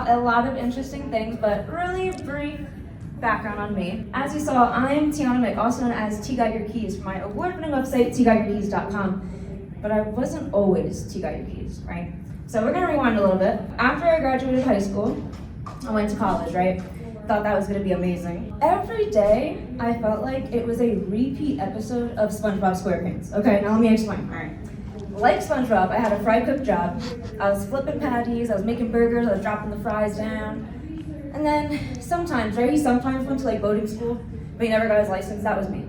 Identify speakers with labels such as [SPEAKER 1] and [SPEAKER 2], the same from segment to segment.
[SPEAKER 1] about a lot of interesting things, but really brief background on me. As you saw, I'm Tianna Mick, also known as T Got Your Keys, from my award-winning website, tgotyourkeys.com. But I wasn't always T Got Your Keys, right? So we're gonna rewind a little bit. After I graduated high school, I went to college, right? Thought that was gonna be amazing. Every day, I felt like it was a repeat episode of SpongeBob SquarePants. Okay, now let me explain, all right. Like SpongeBob, I had a fry cook job. I was flipping patties, I was making burgers, I was dropping the fries down. And then sometimes, right, he sometimes went to like boating school, but he never got his license. That was me.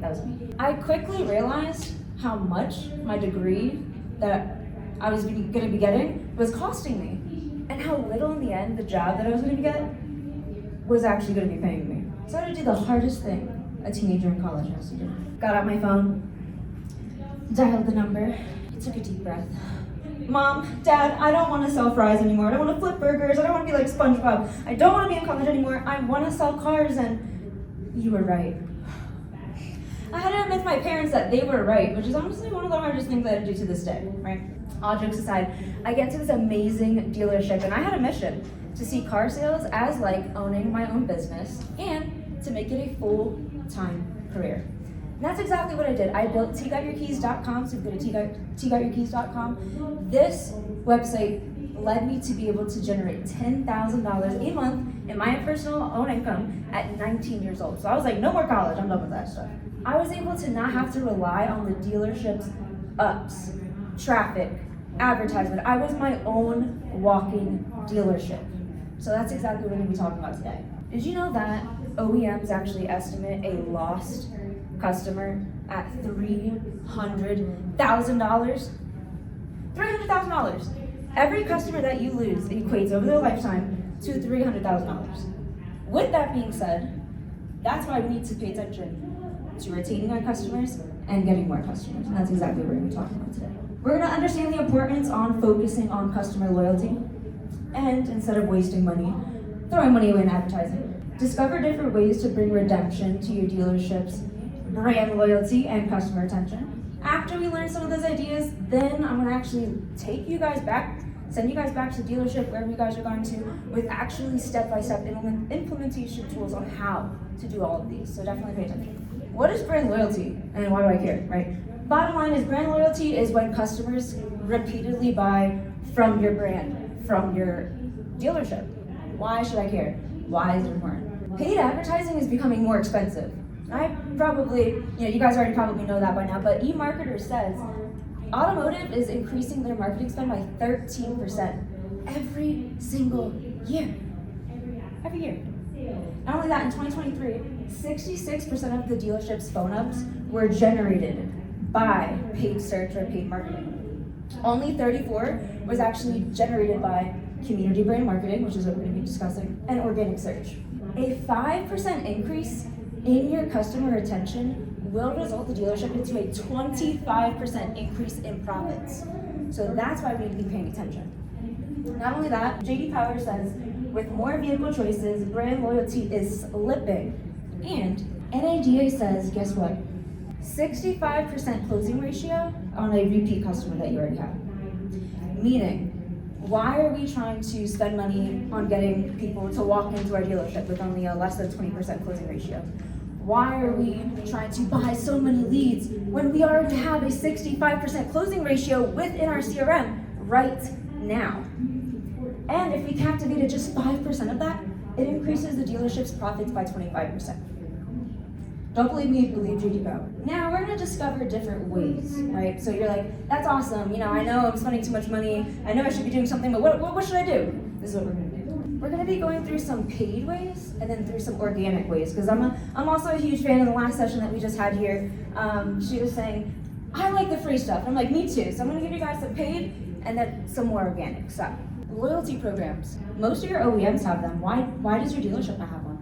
[SPEAKER 1] I quickly realized how much my degree that I was gonna be getting was costing me, and how little in the end the job that I was gonna get was actually gonna be paying me. So I had to do the hardest thing a teenager in college has to do. Got out my phone, dialed the number, took a deep breath. Mom, Dad, I don't want to sell fries anymore. I don't want to flip burgers. I don't want to be like SpongeBob. I don't want to be in college anymore. I want to sell cars. And you were right. I had to admit to my parents that they were right, which is honestly one of the hardest things I had to do to this day, right? All jokes aside, I get to this amazing dealership, and I had a mission to see car sales as like owning my own business and to make it a full-time career. And that's exactly what I did. I built tgotyourkeys.com, so if you go to tgotyourkeys.com, this website led me to be able to generate $10,000 a month in my personal own income at 19 years old. So I was like, no more college, I'm done with that stuff. I was able to not have to rely on the dealership's ups, traffic, advertisement. I was my own walking dealership. So that's exactly what we're gonna be talking about today. Did you know that OEMs actually estimate a lost customer at $300,000? $300,000. Every customer that you lose equates over their lifetime to $300,000. With that being said, that's why we need to pay attention to retaining our customers and getting more customers. And that's exactly what we're going to be talking about today. We're going to understand the importance on focusing on customer loyalty, and instead of wasting money, throwing money away in advertising. Discover different ways to bring redemption to your dealership's brand loyalty and customer retention. After we learn some of those ideas, then I'm gonna actually take you guys back, send you guys back to the dealership, wherever you guys are going to, with actually step-by-step implementation tools on how to do all of these. So definitely pay attention. What is brand loyalty, and why do I care, right? Bottom line is brand loyalty is when customers repeatedly buy from your brand, from your dealership. Why should I care? Why is it important? Paid advertising is becoming more expensive. I probably, you guys already probably know that by now, but eMarketer says Automotive is increasing their marketing spend by 13% every single year. Every year. Not only that, in 2023, 66% of the dealership's phone ups were generated by paid search or paid marketing. Only 34 was actually generated by community brand marketing, which is what we're going to be discussing, and organic search. A 5% increase in your customer retention will result the dealership into a 25% increase in profits. So that's why we need to be paying attention. Not only that, JD Power says, with more vehicle choices, brand loyalty is slipping. And NADA says, guess what? 65% closing ratio on a repeat customer that you already have. Meaning, why are we trying to spend money on getting people to walk into our dealership with only a less than 20% closing ratio? Why are we trying to buy so many leads when we already have a 65% closing ratio within our CRM right now? And if we captivated just 5% of that, it increases the dealership's profits by 25%. Don't believe me, believe JD Power. Now we're gonna discover different ways, right? So you're like, that's awesome, I know I'm spending too much money, I know I should be doing something, but what should I do? This is what we're gonna do. We're gonna be going through some paid ways and then through some organic ways, because I'm also a huge fan of the last session that we just had here. She was saying, I like the free stuff. I'm like, me too. So I'm gonna give you guys some paid and then some more organic. So, loyalty programs. Most of your OEMs have them. Why does your dealership not have one?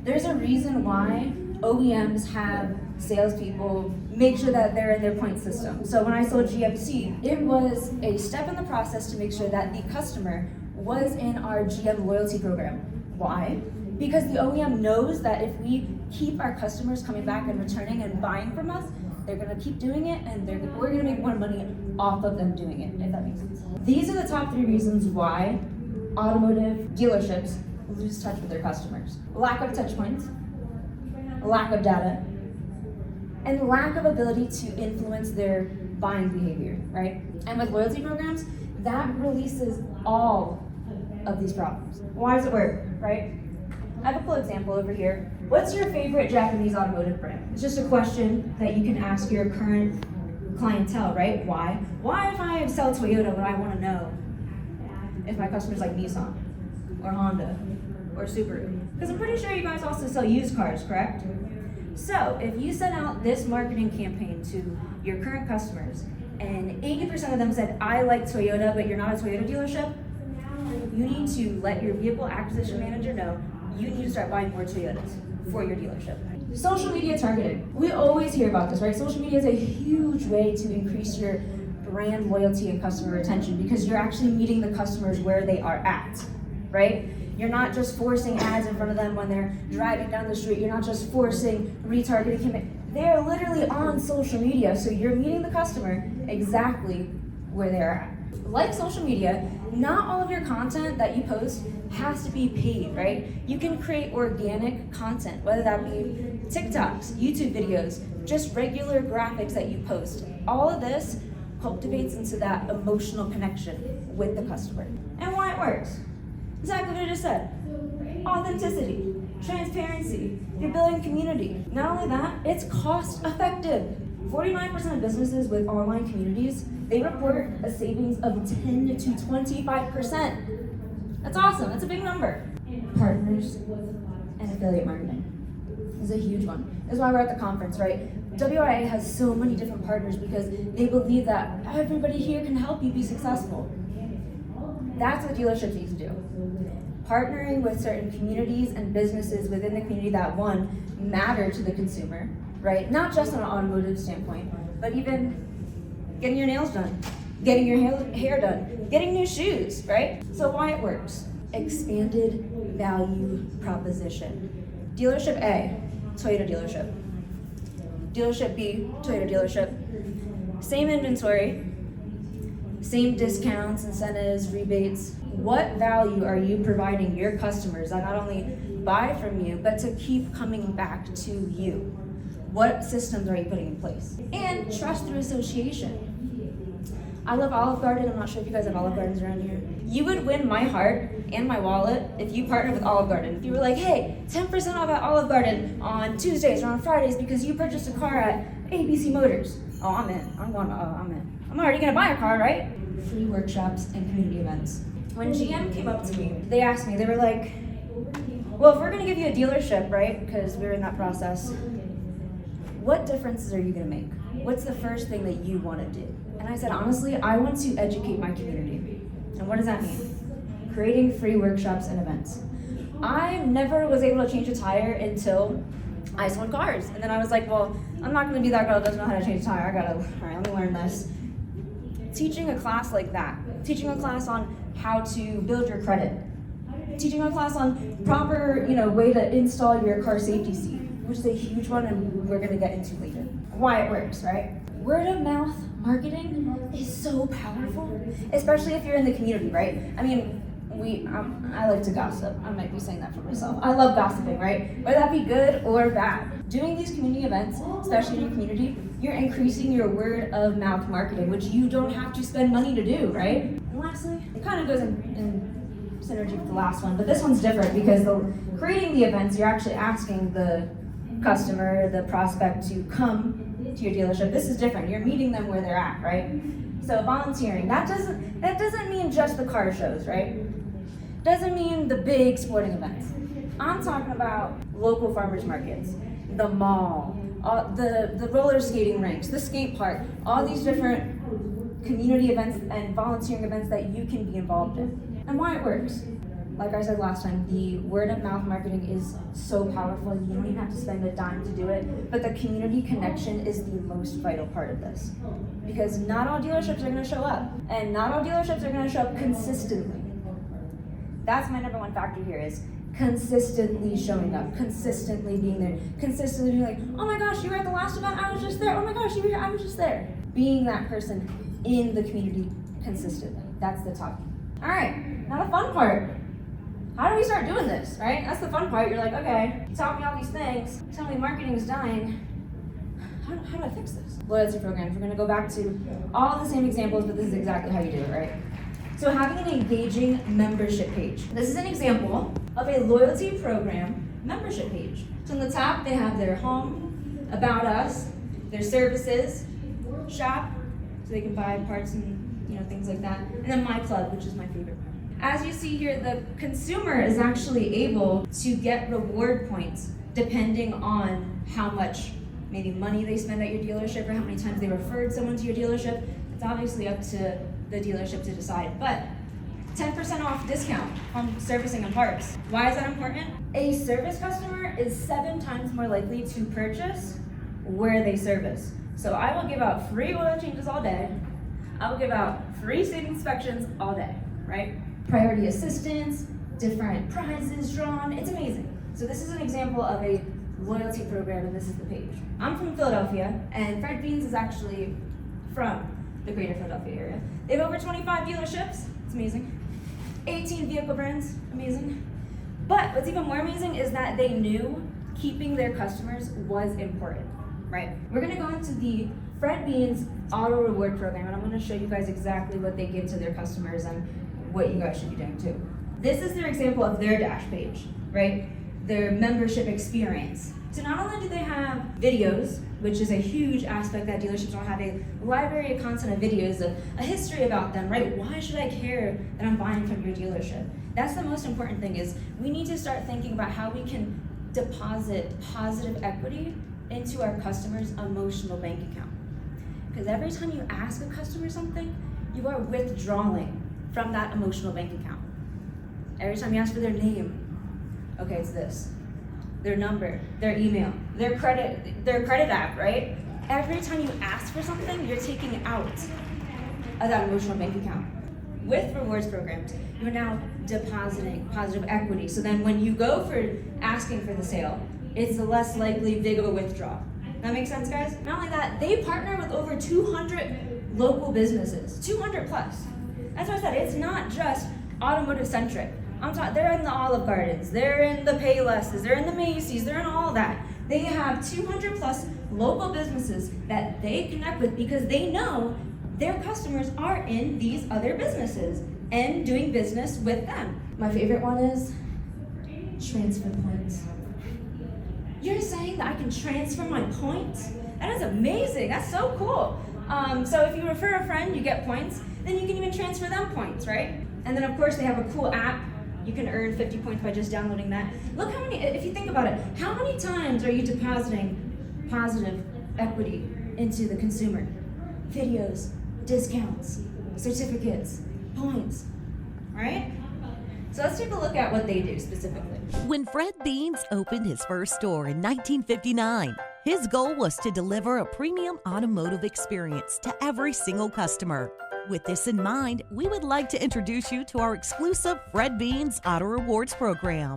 [SPEAKER 1] There's a reason why OEMs have salespeople make sure that they're in their point system. So when I sold GMC, it was a step in the process to make sure that the customer was in our GM loyalty program. Why? Because the OEM knows that if we keep our customers coming back and returning and buying from us, they're gonna keep doing it, and we're gonna make more money off of them doing it, if that makes sense. These are the top 3 reasons why automotive dealerships lose touch with their customers. Lack of touch points, lack of data, and lack of ability to influence their buying behavior, right? And with loyalty programs, that releases all of these problems. Why does it work, right? I have a cool example over here. What's your favorite Japanese automotive brand? It's just a question that you can ask your current clientele, right? Why? Why if I sell Toyota would I want to know if my customers like Nissan or Honda or Subaru? Because I'm pretty sure you guys also sell used cars, correct? So if you sent out this marketing campaign to your current customers and 80% of them said, I like Toyota, but you're not a Toyota dealership, you need to let your vehicle acquisition manager know you need to start buying more Toyotas for your dealership. Social media targeting. We always hear about this, right? Social media is a huge way to increase your brand loyalty and customer retention because you're actually meeting the customers where they are at, right? You're not just forcing ads in front of them when they're driving down the street. You're not just forcing retargeting campaigns. They're literally on social media, so you're meeting the customer exactly where they're at. Like social media, not all of your content that you post has to be paid, right? You can create organic content, whether that be TikToks, YouTube videos, just regular graphics that you post. All of this cultivates into that emotional connection with the customer. And why it works. Exactly what I just said. Authenticity, transparency, you're building community. Not only that, it's cost effective. 49% of businesses with online communities, they report a savings of 10 to 25%. That's awesome, that's a big number. Partners and affiliate marketing is a huge one. This is why we're at the conference, right? WIA has so many different partners because they believe that everybody here can help you be successful. That's what dealerships need to do. Partnering with certain communities and businesses within the community that, one, matter to the consumer, right? Not just on an automotive standpoint, but even getting your nails done, getting your hair done, getting new shoes, right? So why it works. Expanded value proposition. Dealership A, Toyota dealership. Dealership B, Toyota dealership. Same inventory, same discounts, incentives, rebates. What value are you providing your customers that not only buy from you, but to keep coming back to you? What systems are you putting in place? And trust through association. I love Olive Garden. I'm not sure if you guys have Olive Gardens around here. You would win my heart and my wallet if you partnered with Olive Garden. If you were like, hey, 10% off at Olive Garden on Tuesdays or on Fridays because you purchased a car at ABC Motors. Oh, I'm in. I'm in. I'm already gonna buy a car, right? Free workshops and community events. When GM came up to me, they asked me, they were like, well, if we're gonna give you a dealership, right? Because we're in that process. What differences are you gonna make? What's the first thing that you wanna do? And I said, honestly, I want to educate my community. And what does that mean? Creating free workshops and events. I never was able to change a tire until I sold cars. And then I was like, well, I'm not gonna be that girl that doesn't know how to change a tire. All right, let me learn this. Teaching a class like that, teaching a class on how to build your credit, teaching a class on proper, way to install your car safety seat, which is a huge one and we're gonna get into later. Why it works, right? Word of mouth marketing is so powerful, especially if you're in the community, right? I mean, I like to gossip. I might be saying that for myself. I love gossiping, right? Whether that be good or bad. Doing these community events, especially in your community, you're increasing your word of mouth marketing, which you don't have to spend money to do, right? And lastly, it kind of goes in synergy with the last one, but this one's different because creating the events, you're actually asking the customer, the prospect to come to your dealership. This is different. You're meeting them where they're at, right? So volunteering, that doesn't mean just the car shows, right? Doesn't mean the big sporting events. I'm talking about local farmers markets, the mall, the roller skating rinks, the skate park, all these different community events and volunteering events that you can be involved in. And why it works. Like I said last time, the word of mouth marketing is so powerful. You don't even have to spend a dime to do it, but the community connection is the most vital part of this. Because not all dealerships are gonna show up, and not all dealerships are gonna show up consistently. That's my number one factor here is consistently showing up, consistently being there, consistently being like, oh my gosh, you were at the last event, I was just there. Oh my gosh, you were here, I was just there. Being that person in the community consistently. That's the top All right, now the fun part. How do we start doing this, right? That's the fun part. You're like, okay, you taught me all these things. You tell me marketing is dying. How do I fix this? Loyalty programs. We're gonna go back to all the same examples, but this is exactly how you do it, right? So having an engaging membership page. This is an example of a loyalty program membership page. So on the top, they have their home, about us, their services, shop, so they can buy parts and things like that, and then my club, which is my favorite part. As you see here, the consumer is actually able to get reward points depending on how much maybe money they spend at your dealership or how many times they referred someone to your dealership. It's obviously up to the dealership to decide, but 10% off discount on servicing and parts. Why is that important? A service customer is 7 times more likely to purchase where they service. So I will give out free oil changes all day. I will give out free state inspections all day, right? Priority assistance, different prizes drawn, it's amazing. So this is an example of a loyalty program, and this is the page. I'm from Philadelphia, and Fred Beans is actually from the greater Philadelphia area. They have over 25 dealerships, it's amazing. 18 vehicle brands, amazing. But what's even more amazing is that they knew keeping their customers was important, right? We're gonna go into the Fred Beans Auto Reward Program, and I'm gonna show you guys exactly what they give to their customers and what you guys should be doing too. This is their example of their dash page, right? Their membership experience. So not only do they have videos, which is a huge aspect that dealerships don't have, a library of content of videos, a history about them, right? Why should I care that I'm buying from your dealership? That's the most important thing, is we need to start thinking about how we can deposit positive equity into our customer's emotional bank account. Because every time you ask a customer something, you are withdrawing from that emotional bank account. Every time you ask for their name, okay, it's this. Their number, their email, their credit app, right? Every time you ask for something, you're taking out of that emotional bank account. With rewards programs, you're now depositing positive equity. So then when you go for asking for the sale, it's a less likely big of a withdrawal. That makes sense, guys? Not only that, they partner with over 200 local businesses, 200 plus. That's why I said it's not just automotive centric. They're in the Olive Gardens, they're in the Paylesses, they're in the Macy's, they're in all that. They have 200 plus local businesses that they connect with because they know their customers are in these other businesses and doing business with them. My favorite one is transfer points. You're saying that I can transfer my points? That is amazing, that's so cool. So if you refer a friend, you get points, then you can even transfer them points, right? And then of course they have a cool app. You can earn 50 points by just downloading that. Look how many, if you think about it, how many times are you depositing positive equity into the consumer? Videos, discounts, certificates, points, right? So let's take a look at what they do specifically.
[SPEAKER 2] When Fred Beans opened his first store in 1959, his goal was to deliver a premium automotive experience to every single customer. With this in mind, we would like to introduce you to our exclusive Fred Beans Auto Rewards program.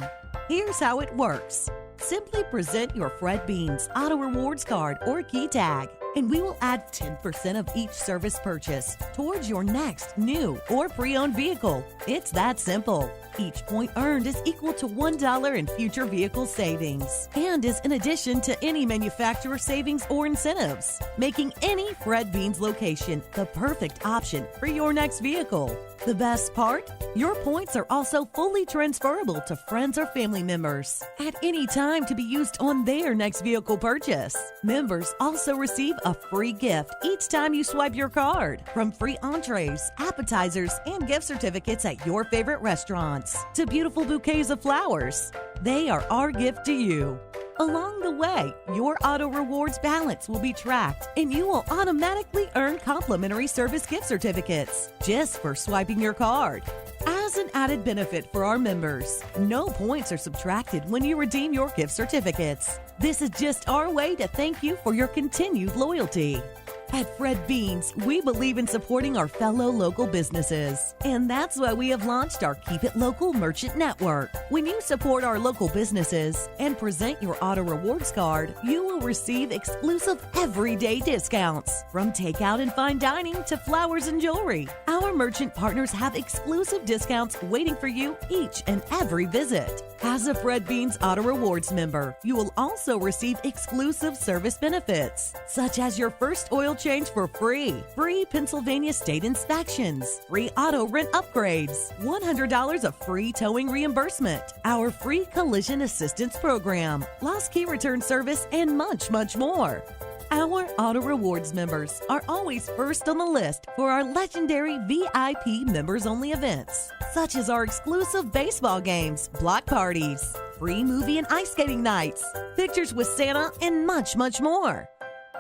[SPEAKER 2] Here's how it works. Simply present your Fred Beans Auto Rewards card or key tag, and we will add 10% of each service purchase towards your next new or pre-owned vehicle. It's that simple. Each point earned is equal to $1 in future vehicle savings and is in addition to any manufacturer savings or incentives, making any Fred Beans location the perfect option for your next vehicle. The best part? Your points are also fully transferable to friends or family members at any time to be used on their next vehicle purchase. Members also receive a free gift each time you swipe your card, from free entrees, appetizers, and gift certificates at your favorite restaurants to beautiful bouquets of flowers. They are our gift to you. Along the way, your auto rewards balance will be tracked and you will automatically earn complimentary service gift certificates just for swiping your card. As an added benefit for our members, no points are subtracted when you redeem your gift certificates. This is just our way to thank you for your continued loyalty. At Fred Beans, we believe in supporting our fellow local businesses. And that's why we have launched our Keep It Local Merchant Network. When you support our local businesses and present your auto rewards card, you will receive exclusive everyday discounts, from takeout and fine dining to flowers and jewelry. Our merchant partners have exclusive discounts waiting for you each and every visit. As a Fred Beans Auto Rewards member, you will also receive exclusive service benefits, such as your first oil change for free Pennsylvania state inspections, free auto rent upgrades, $100 of free towing reimbursement, our free collision assistance program, lost key return service, and much, much more. Our Auto Rewards members are always first on the list for our legendary VIP members-only events, such as our exclusive baseball games, block parties, free movie and ice skating nights, pictures with Santa, and much, much more.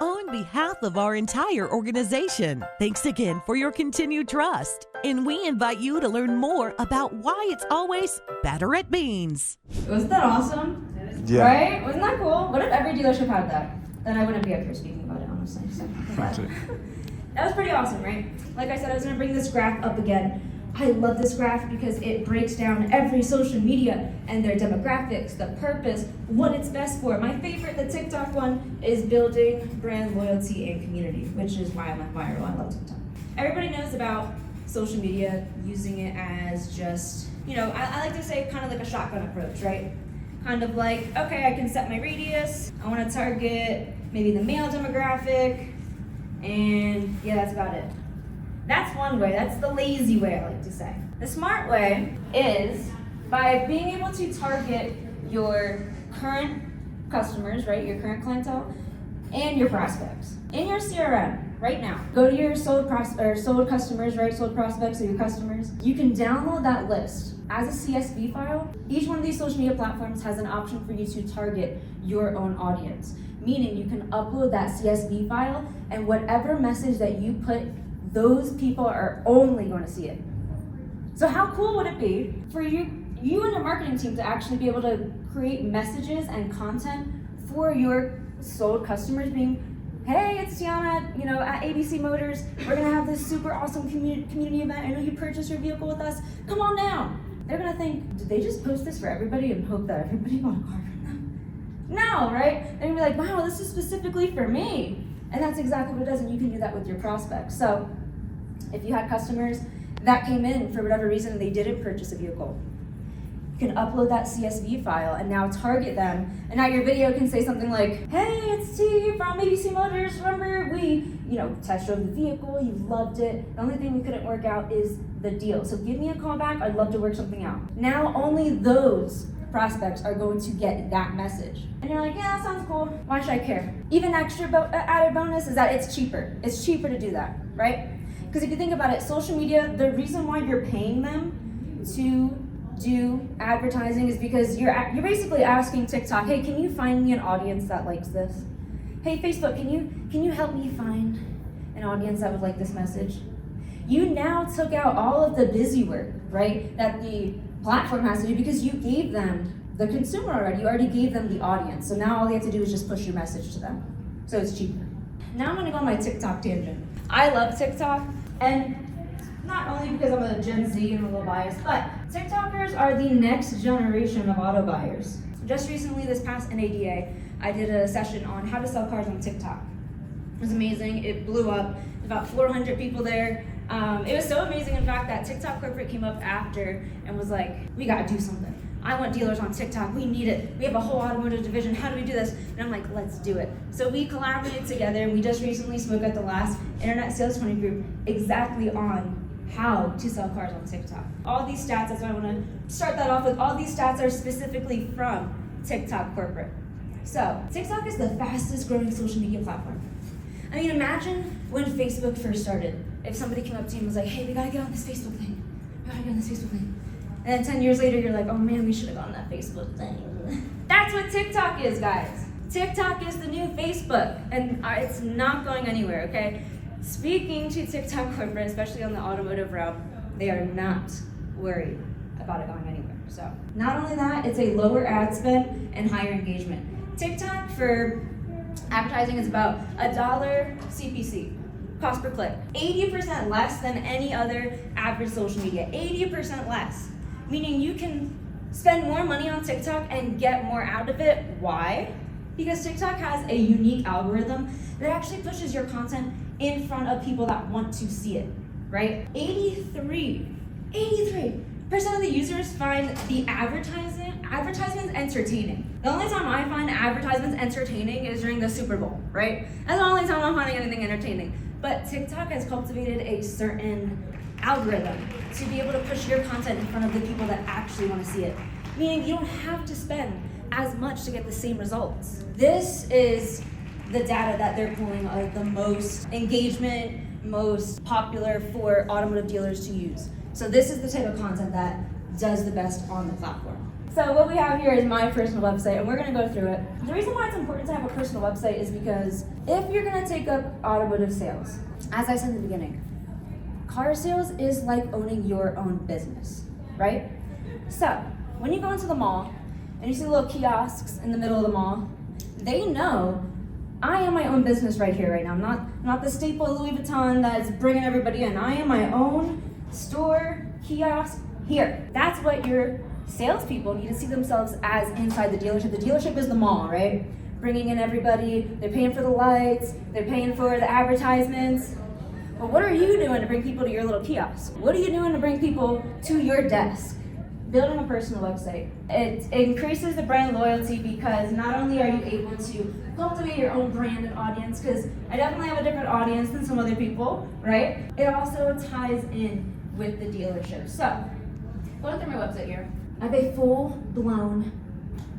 [SPEAKER 2] On behalf of our entire organization, thanks again for your continued trust, and we invite you to learn more about why it's always better at Beans.
[SPEAKER 1] Wasn't that awesome?
[SPEAKER 3] Yeah.
[SPEAKER 1] Right? Wasn't that cool? What if every dealership had that? Then I wouldn't be up here speaking about it, honestly. So, that was pretty awesome, right? Like I said, I was going to bring this graph up again. I love this graph because it breaks down every social media and their demographics, the purpose, what it's best for. My favorite, the TikTok one, is building brand loyalty and community, which is why I went viral. I love TikTok. Everybody knows about social media, using it as just, I like to say kind of like a shotgun approach, right? Kind of like, okay, I can set my radius, I want to target maybe the male demographic, and yeah, that's about it. That's one way, that's the lazy way, I like to say. The smart way is by being able to target your current customers, right, your current clientele, and your prospects in your CRM right now. Go to your sold customers, right, sold prospects or your customers. You can download that list as a CSV file. Each one of these social media platforms has an option for you to target your own audience, meaning you can upload that CSV file, and whatever message that you put, those people are only going to see it. So how cool would it be for you and your marketing team to actually be able to create messages and content for your sold customers, being, hey, it's Tianna, at ABC Motors. We're gonna have this super awesome community event. I know you purchased your vehicle with us. Come on down. They're gonna think, did they just post this for everybody and hope that everybody bought a car from them? No, right? They're gonna be like, wow, this is specifically for me. And that's exactly what it does, and you can do that with your prospects. So if you had customers that came in for whatever reason and they didn't purchase a vehicle, you can upload that CSV file and now target them. And now your video can say something like, hey, it's T from ABC Motors. Remember we, test drove the vehicle, you loved it. The only thing we couldn't work out is the deal. So give me a call back, I'd love to work something out. Now only those prospects are going to get that message. And you're like, yeah, that sounds cool. Why should I care? Even extra added bonus is that it's cheaper. It's cheaper to do that, right? Because if you think about it, social media, the reason why you're paying them to do advertising is because you're basically asking TikTok, hey, can you find me an audience that likes this? Hey, Facebook, can you help me find an audience that would like this message? You now took out all of the busy work, right, that the platform has to do, because you gave them the consumer already. You already gave them the audience. So now all they have to do is just push your message to them. So it's cheaper. Now I'm gonna go on my TikTok tangent. I love TikTok, and not only because I'm a Gen Z and a little biased, but TikTokers are the next generation of auto buyers. Just recently, this past NADA, I did a session on how to sell cars on TikTok. It was amazing. It blew up. About 400 people there. It was so amazing, in fact, that TikTok corporate came up after and was like, we gotta do something. I want dealers on TikTok. We need it. We have a whole automotive division. How do we do this? And I'm like, let's do it. So we collaborated together, and we just recently spoke at the last Internet Sales 20 group exactly on how to sell cars on TikTok. All these stats, that's what I want to start that off with. All these stats are specifically from TikTok corporate. So TikTok is the fastest growing social media platform. I mean, imagine when Facebook first started. If somebody came up to you and was like, hey, we gotta get on this Facebook thing. We gotta get on this Facebook thing. And then 10 years later, you're like, oh man, we should have gone on that Facebook thing. That's what TikTok is, guys. TikTok is the new Facebook, and it's not going anywhere, okay? Speaking to TikTok corporate, especially on the automotive route, they are not worried about it going anywhere. So not only that, it's a lower ad spend and higher engagement. TikTok for advertising is about $1 CPC. cost per click. 80% less than any other average social media. 80% less. Meaning you can spend more money on TikTok and get more out of it. Why? Because TikTok has a unique algorithm that actually pushes your content in front of people that want to see it, right? 83% of the users find the advertisements entertaining. The only time I find advertisements entertaining is during the Super Bowl, right? That's the only time I'm finding anything entertaining. But TikTok has cultivated a certain algorithm to be able to push your content in front of the people that actually want to see it. Meaning you don't have to spend as much to get the same results. This is the data that they're pulling of the most engagement, most popular for automotive dealers to use. So this is the type of content that does the best on the platform. So what we have here is my personal website, and we're gonna go through it. The reason why it's important to have a personal website is because if you're gonna take up automotive sales, as I said in the beginning, car sales is like owning your own business, right? So when you go into the mall and you see little kiosks in the middle of the mall, they know I am my own business right here, right now. I'm not the staple Louis Vuitton that's bringing everybody in. I am my own store, kiosk, here. That's what your salespeople need to see themselves as inside the dealership. The dealership is the mall, right? Bringing in everybody, they're paying for the lights, they're paying for the advertisements. But what are you doing to bring people to your little kiosk? What are you doing to bring people to your desk? Building a personal website. It increases the brand loyalty because not only are you able to cultivate your own brand and audience, because I definitely have a different audience than some other people, right? It also ties in with the dealership. So, going through my website here, I have a full-blown,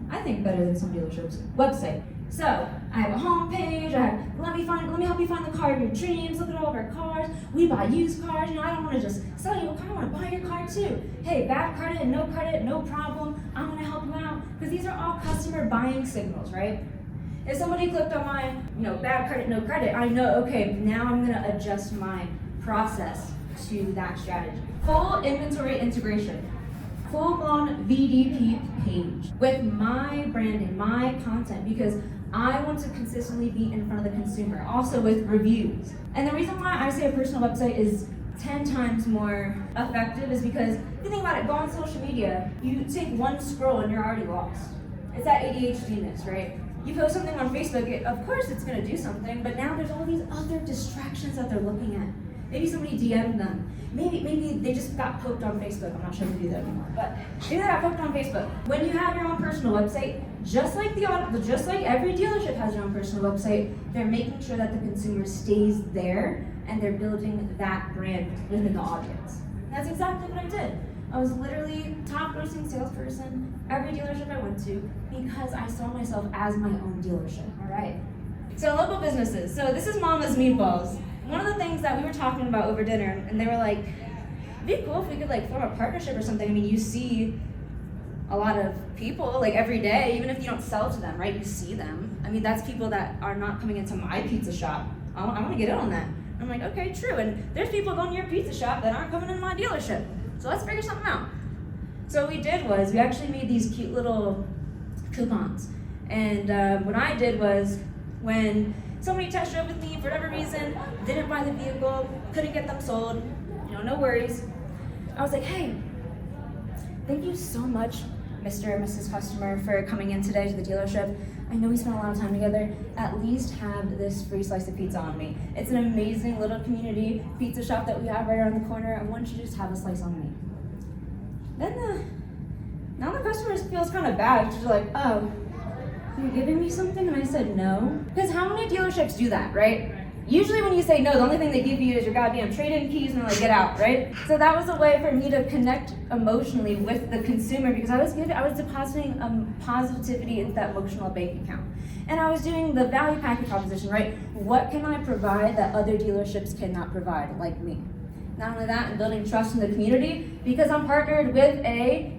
[SPEAKER 1] I think better than some dealerships, website. So, I have a home page, let me help you find the car of your dreams, look at all of our cars, we buy used cars, I don't want to just sell you a car, I want to buy your car too. Hey, bad credit, no problem, I'm going to help you out, because these are all customer buying signals, right? If somebody clicked on my, bad credit, no credit, I know, okay, now I'm going to adjust my process to that strategy. Full inventory integration. Full-blown VDP page with my branding, my content, because I want to consistently be in front of the consumer, also with reviews. And the reason why I say a personal website is 10 times more effective is because, if you think about it, go on social media, you take one scroll and you're already lost. It's that ADHD-ness, right? You post something on Facebook, of course it's gonna do something, but now there's all these other distractions that they're looking at. Maybe somebody DM'd them. Maybe they just got poked on Facebook. I'm not sure if they do that anymore, but maybe they got poked on Facebook. When you have your own personal website, just like every dealership has their own personal website, they're making sure that the consumer stays there and they're building that brand within the audience. And that's exactly what I did. I was literally top grossing salesperson every dealership I went to because I saw myself as my own dealership. All right. So local businesses. So this is Mama's Meatballs. One of the things that we were talking about over dinner, and they were like, it'd be cool if we could form a partnership or something. I mean, you see a lot of people every day, even if you don't sell to them, right? You see them. I mean, that's people that are not coming into my pizza shop. I want to get in on that. I'm like, okay, true. And there's people going to your pizza shop that aren't coming into my dealership. So let's figure something out. So what we did was we actually made these cute little coupons. And what I did was when somebody test drove with me for whatever reason, didn't buy the vehicle, couldn't get them sold, no worries. I was like, hey, thank you so much, Mr. or Mrs. Customer, for coming in today to the dealership. I know we spent a lot of time together. At least have this free slice of pizza on me. It's an amazing little community pizza shop that we have right around the corner. I want you to just have a slice on me. Then now the customer feels kind of bad. She's like, oh, you're giving me something? And I said no. Because how many dealerships do that, right? Usually when you say no, the only thing they give you is your goddamn trade-in keys and they're like, get out, right? So that was a way for me to connect emotionally with the consumer because I was depositing positivity into that emotional bank account. And I was doing the value package proposition, right? What can I provide that other dealerships cannot provide, like me? Not only that, I'm building trust in the community because I'm partnered with a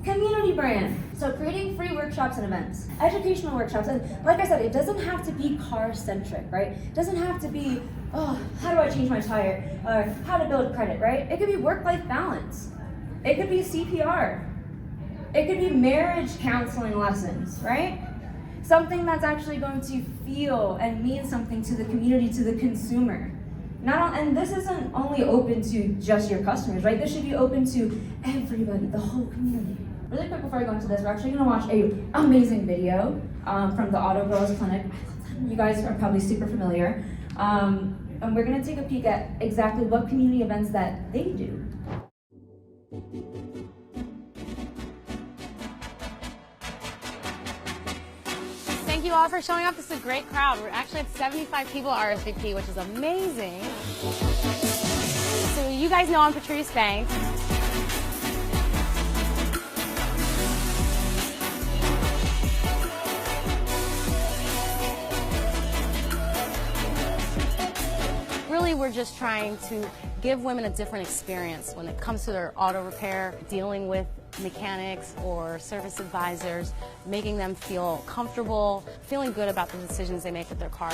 [SPEAKER 1] community brand. So creating free workshops and events, educational workshops, and like I said, it doesn't have to be car-centric, right? It doesn't have to be, oh, how do I change my tire? Or how to build credit, right? It could be work-life balance. It could be CPR. It could be marriage counseling lessons, right? Something that's actually going to feel and mean something to the community, to the consumer. And this isn't only open to just your customers, right? This should be open to everybody, the whole community. Really quick before I go into this, we're actually gonna watch an amazing video from the Auto Girls Clinic. You guys are probably super familiar. And we're gonna take a peek at exactly what community events that they do.
[SPEAKER 3] Thank you all for showing up. This is a great crowd. We're actually at 75 people RSVP, which is amazing. So you guys know I'm Patrice Banks. Really, we're just trying to give women a different experience when it comes to their auto repair, dealing with mechanics or service advisors, making them feel comfortable, feeling good about the decisions they make with their cars.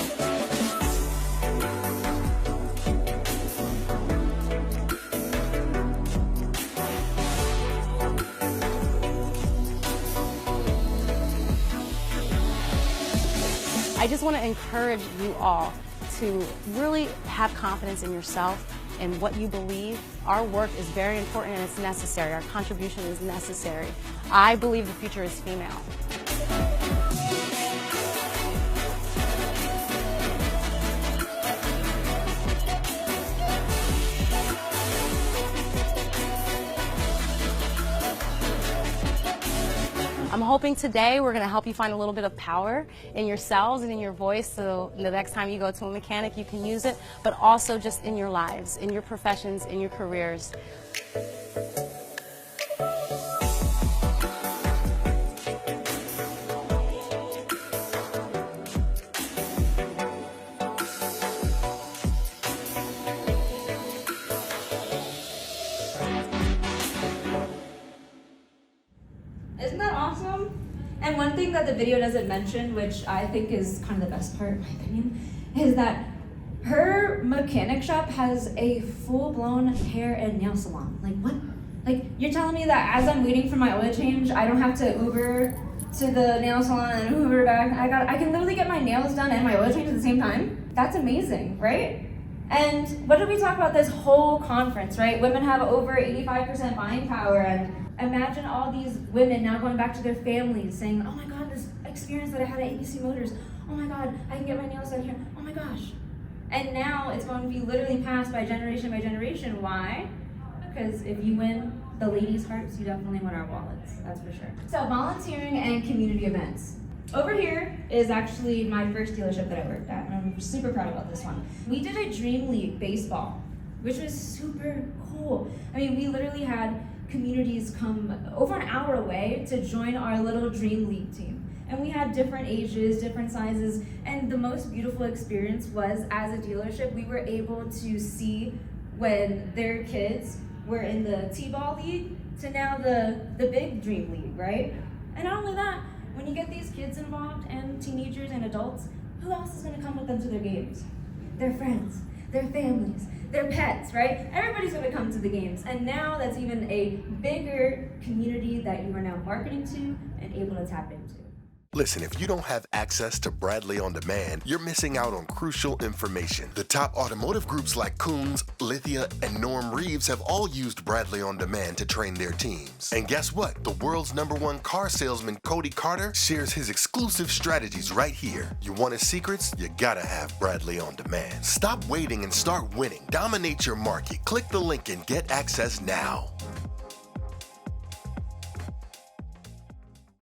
[SPEAKER 3] I just want to encourage you all to really have confidence in yourself and what you believe. Our work is very important and it's necessary. Our contribution is necessary. I believe the future is female. I'm hoping today we're going to help you find a little bit of power in yourselves and in your voice, so the next time you go to a mechanic you can use it, but also just in your lives, in your professions, in your careers.
[SPEAKER 1] Isn't that awesome? And one thing that the video doesn't mention, which I think is kind of the best part in my opinion, is that her mechanic shop has a full-blown hair and nail salon. Like what? Like you're telling me that as I'm waiting for my oil change, I don't have to Uber to the nail salon and Uber back. I can literally get my nails done and my oil change at the same time? That's amazing, right? And what did we talk about this whole conference, right? Women have over 85% buying power, and imagine all these women now going back to their families saying, oh my God, this experience that I had at ABC Motors, oh my God, I can get my nails done here, oh my gosh. And now it's going to be literally passed by generation. Why? Because if you win the ladies' hearts, you definitely win our wallets, that's for sure. So volunteering and community events. Over here is actually my first dealership that I worked at, and I'm super proud about this one. We did a Dream League baseball, which was super cool. I mean, we literally had communities come over an hour away to join our little Dream League team. And we had different ages, different sizes, and the most beautiful experience was, as a dealership, we were able to see when their kids were in the T-ball league to now the big Dream League, right? And not only that, when you get these kids involved and teenagers and adults, who else is gonna come with them to their games? Their friends, their families, their pets, right? Everybody's gonna come to the games. And now that's even a bigger community that you are now marketing to and able to tap into.
[SPEAKER 4] Listen, if you don't have access to Bradley On Demand, you're missing out on crucial information. The top automotive groups like Coons, Lithia, and Norm Reeves have all used Bradley On Demand to train their teams. And guess what? The world's #1 car salesman, Cody Carter, shares his exclusive strategies right here. You want his secrets? You gotta have Bradley On Demand. Stop waiting and start winning. Dominate your market. Click the link and get access now.